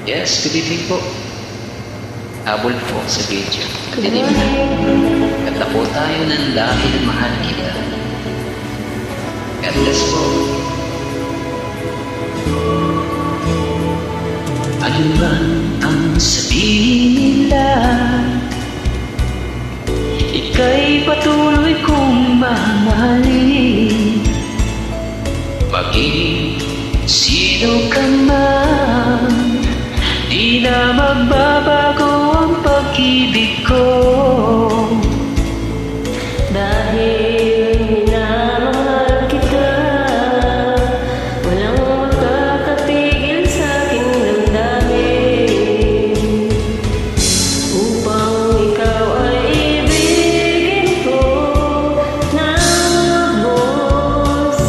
Yes, good evening po. Habol po sa video. Good evening. Kanta po tayo ng Dahil Mahal Kita. God bless po. Ano man ang sabihin nila, ika'y patuloy kong mamahalin. Maging sino ka man, di na magbabago ang pag-ibig ko. Dahil minamahal kita, walang makakapigil sa aking damdamin. Upang ikaw ay ibigin ko ng lubos,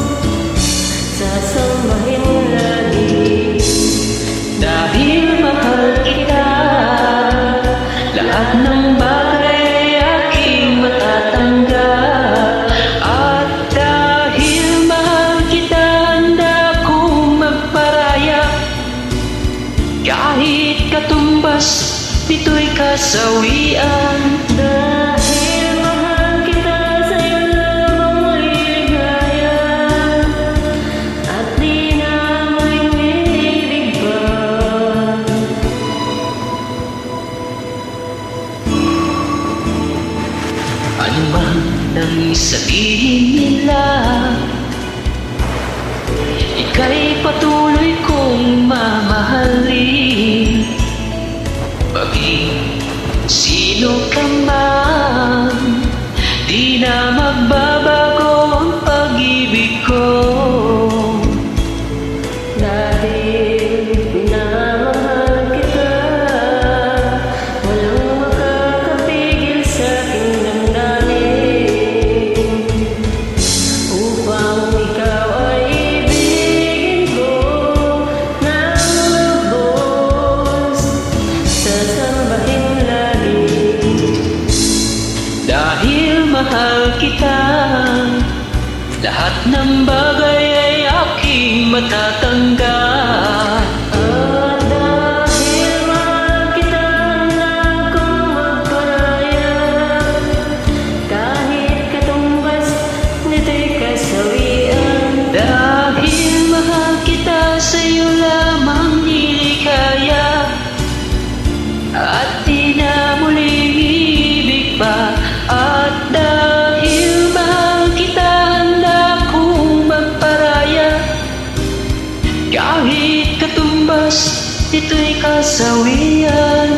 sasambahin lagi. Dahil mahal kita, lahat ng bagay aking matatanggap. At dahil mahal kita, handa kong magparaya. Kahit katumbas, nito'y kasawian. Dahil mahal kita, sa'yo lamang maligaya, at di na may umiibig pa. Ano man nang sabihin nila, ika'y patuloy kong mamahalin. Maging sino ka man, di na magbabago ang pag-ibig ko. Dahil minamahal kita, walang makakapigil sa aking damdamin. Upang ikaw ay ibigin ko ng lubos, sasambahin lagi. Dahil mahal kita, lahat ng bagay ay aking matatanggap. At dahil mahal kita, handa kong magparaya. Kahit katumbas, nito'y kasawian. Dahil mahal kita, sa'yo lamang nilikaya. At di na muling ibig pa. At dahil mahal kita, handa kong magparaya. Kahit katumbas, ito'y kasawian.